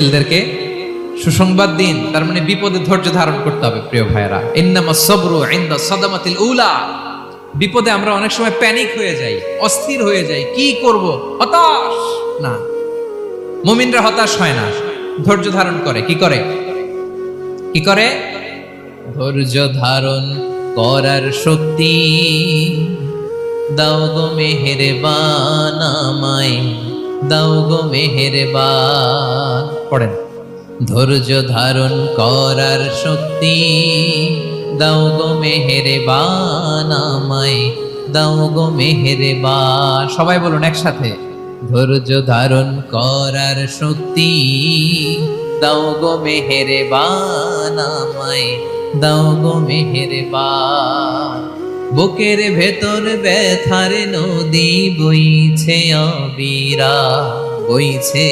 ছেলেদেরকে সুসংবাদ দিন, তার মানে বিপদে ধৈর্য ধারণ করতে হবে। প্রিয় ভাইয়েরা, ইন্নামাস সাবরু ইনদা সাদামাতিল উলা। বিপদে আমরা অনেক সময় প্যানিক হয়ে যাই, অস্থির হয়ে যাই, কি করব, হতাশ। না, মুমিনরা হতাশ হয় না, ধৈর্য ধারণ করে। কি করে? কি করে? ধৈর্য ধারণ করার শক্তি দাও গো মেহেরবান আমায়, দাও গো মেহেরবান। পড়েন, ধৈর্য ধারণ করার শক্তি দাও গো মেহেরবান আমায়, দাও গো মেহেরবান। সবাই বলুন একসাথে, ধৈর্য ধারণ করার শক্তি দাও গো মেহেরবান আমায়, দাও গো মেহেরবান। বুকের ভেতর ব্যথার নদী বইছে অবিরা, বইছে